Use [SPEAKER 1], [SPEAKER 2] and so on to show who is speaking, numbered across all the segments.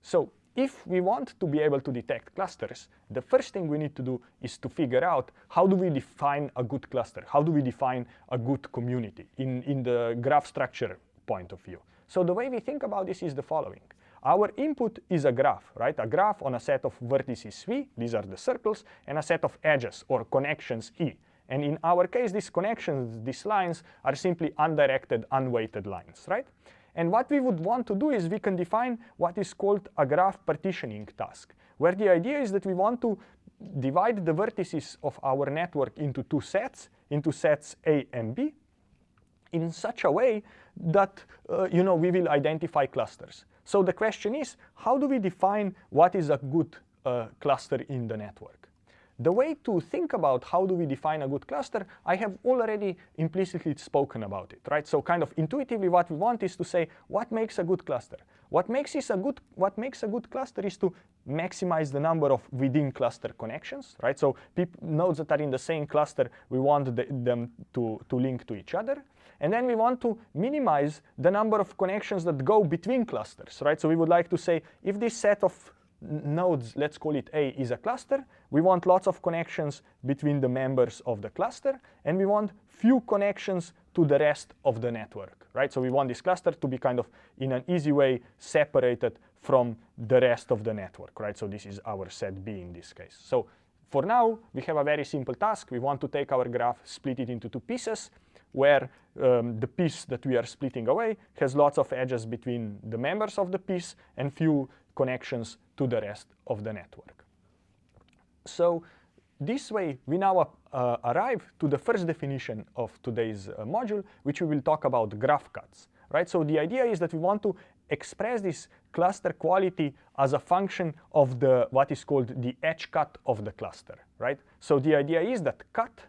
[SPEAKER 1] So if we want to be able to detect clusters, the first thing we need to do is to figure out how do we define a good cluster? How do we define a good community in the graph structure point of view? So the way we think about this is the following. Our input is a graph, right? A graph on a set of vertices V, these are the circles, and a set of edges or connections E. And in our case, these connections, these lines, are simply undirected, unweighted lines, right? And what we would want to do is we can define what is called a graph partitioning task, where the idea is that we want to divide the vertices of our network into two sets, into sets A and B, in such a way that we will identify clusters. So the question is, how do we define what is a good cluster in the network? The way to think about how do we define a good cluster, I have already implicitly spoken about it, right? So kind of intuitively what we want is to say, what makes a good cluster? What makes a good cluster is to maximize the number of within cluster connections, right? So nodes that are in the same cluster, we want them to link to each other. And then we want to minimize the number of connections that go between clusters, right? So we would like to say, if this set of nodes, let's call it A, is a cluster, we want lots of connections between the members of the cluster, and we want few connections to the rest of the network, right? So we want this cluster to be kind of, in an easy way, separated from the rest of the network, right? So this is our set B in this case. So for now, we have a very simple task. We want to take our graph, split it into two pieces, where the piece that we are splitting away has lots of edges between the members of the piece and few connections to the rest of the network. So this way, we now arrive to the first definition of today's module, which we will talk about graph cuts, right? So the idea is that we want to express this cluster quality as a function of what is called the edge cut of the cluster, right? So the idea is that cut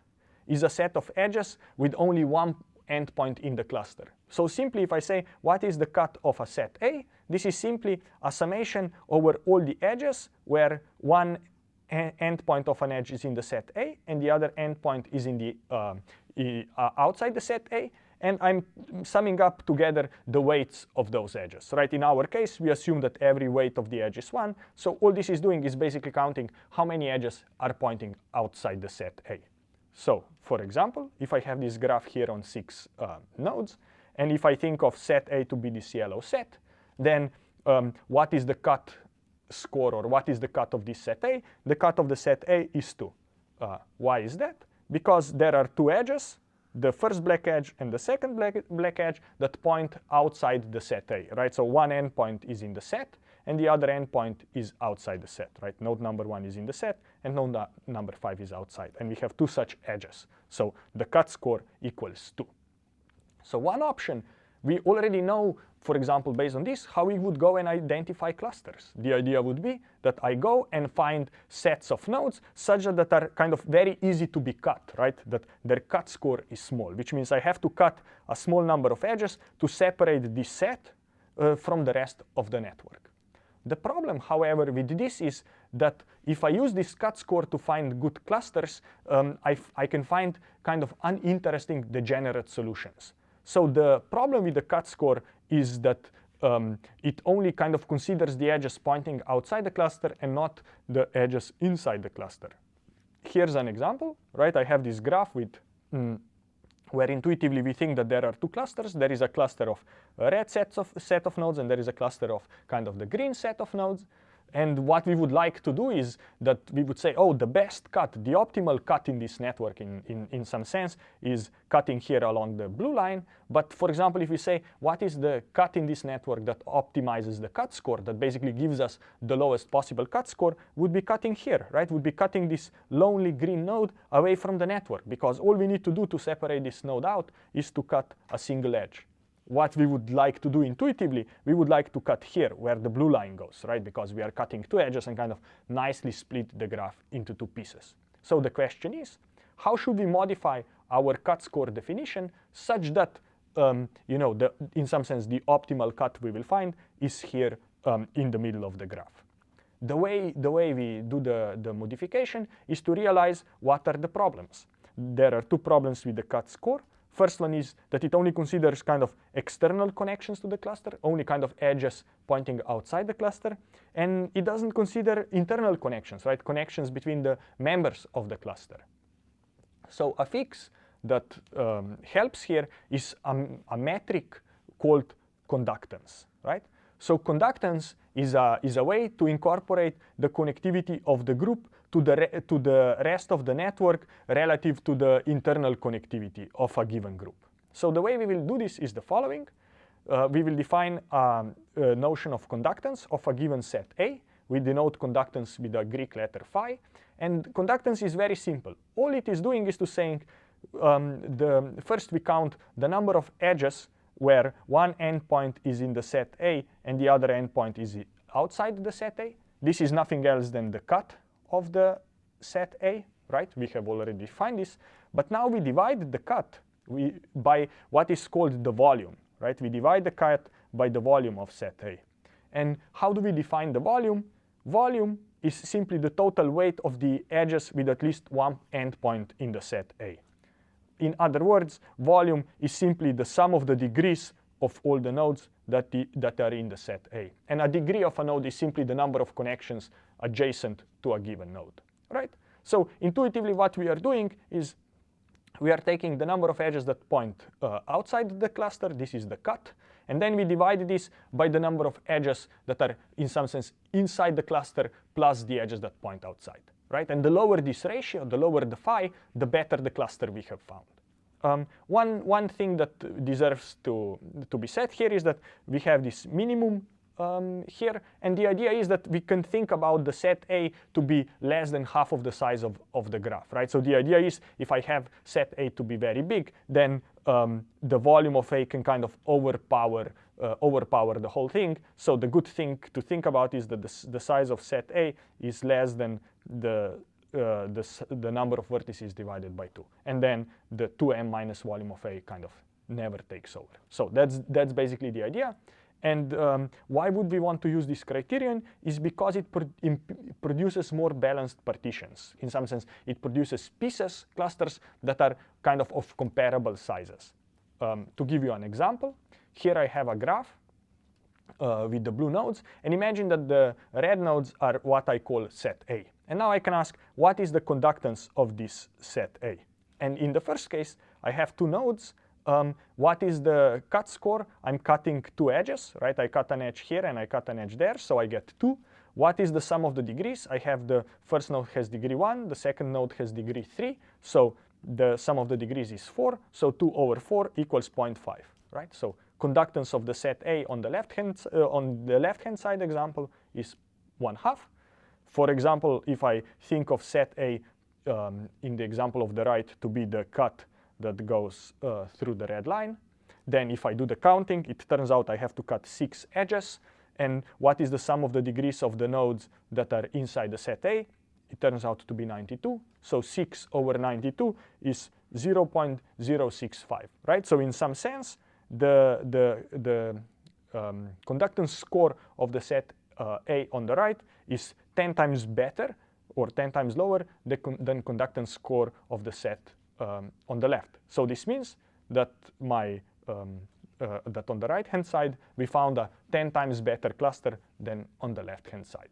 [SPEAKER 1] is a set of edges with only one endpoint in the cluster. So simply, if I say, what is the cut of a set A? This is simply a summation over all the edges where one endpoint of an edge is in the set A and the other endpoint is in the outside the set A. And I'm summing up together the weights of those edges, right? In our case, we assume that every weight of the edge is 1. So all this is doing is basically counting how many edges are pointing outside the set A. So, for example, if I have this graph here on 6 nodes, and if I think of set A to be this yellow set, then what is the cut score, or what is the cut of this set A? The cut of the set A is 2. Why is that? Because there are two edges, the first black edge and the second black edge, that point outside the set A, right? So one endpoint is in the set, and the other endpoint is outside the set, right? Node number 1 is in the set, and node number 5 is outside. And we have two such edges. So the cut score equals 2. So one option, we already know, for example, based on this, how we would go and identify clusters. The idea would be that I go and find sets of nodes such that are kind of very easy to be cut, right? That their cut score is small, which means I have to cut a small number of edges to separate this set from the rest of the network. The problem, however, with this is that if I use this cut score to find good clusters, I can find kind of uninteresting degenerate solutions. So the problem with the cut score is that it only kind of considers the edges pointing outside the cluster and not the edges inside the cluster. Here's an example, right? I have this graph with where intuitively we think that there are two clusters. There is a cluster of red set of nodes, and there is a cluster of kind of the green set of nodes. And what we would like to do is that we would say, oh, the best cut, the optimal cut in this network in some sense is cutting here along the blue line. But for example, if we say, what is the cut in this network that optimizes the cut score, that basically gives us the lowest possible cut score, would be cutting here, right? Would be cutting this lonely green node away from the network, because all we need to do to separate this node out is to cut a single edge. What we would like to do intuitively, we would like to cut here where the blue line goes, right? Because we are cutting two edges and kind of nicely split the graph into two pieces. So the question is, how should we modify our cut score definition such that, in some sense, the optimal cut we will find is here in the middle of the graph? The way we do the modification is to realize what are the problems. There are two problems with the cut score. First one is that it only considers kind of external connections to the cluster, only kind of edges pointing outside the cluster. And it doesn't consider internal connections, right? Connections between the members of the cluster. So a fix that helps here is a metric called conductance, right? So conductance is a way to incorporate the connectivity of the group to the rest of the network relative to the internal connectivity of a given group. So the way we will do this is the following. We will define a notion of conductance of a given set A. We denote conductance with the Greek letter phi. And conductance is very simple. All it is doing is to saying, first we count the number of edges where one endpoint is in the set A and the other endpoint is outside the set A. This is nothing else than the cut of the set A, right? We have already defined this. But now we divide the cut by what is called the volume, right? We divide the cut by the volume of set A. And how do we define the volume? Volume is simply the total weight of the edges with at least one endpoint in the set A. In other words, volume is simply the sum of the degrees of all the nodes that are in the set A. And a degree of a node is simply the number of connections adjacent to a given node, right? So intuitively what we are doing is we are taking the number of edges that point outside the cluster, this is the cut, and then we divide this by the number of edges that are in some sense inside the cluster plus the edges that point outside, right? And the lower this ratio, the lower the phi, the better the cluster we have found. One thing that deserves to be said here is that we have this minimum here, and the idea is that we can think about the set A to be less than half of the size of the graph, right? So the idea is if I have set A to be very big, then the volume of A can kind of overpower the whole thing. So the good thing to think about is that the size of set A is less than the number of vertices divided by 2. And then the 2m minus volume of A kind of never takes over. So that's basically the idea. And why would we want to use this criterion is because it produces more balanced partitions. In some sense, it produces pieces, clusters that are kind of comparable sizes. To give you an example, here I have a graph with the blue nodes. And imagine that the red nodes are what I call set A. And now I can ask, what is the conductance of this set A? And in the first case, I have two nodes. What is the cut score? I'm cutting two edges, right? I cut an edge here and I cut an edge there, so I get 2. What is the sum of the degrees? I have the first node has degree 1, the second node has degree 3, so the sum of the degrees is 4, so 2 over 4 equals 0.5, right? So conductance of the set A on the left-hand side example is 1/2. For example, if I think of set A in the example of the right to be the cut that goes through the red line, then if I do the counting, it turns out I have to cut 6 edges. And what is the sum of the degrees of the nodes that are inside the set A? It turns out to be 92. So 6 over 92 is 0.065, right? So in some sense, the conductance score of the set A on the right is 10 times better or 10 times lower than conductance score of the set on the left. So this means that that on the right-hand side, we found a 10 times better cluster than on the left-hand side.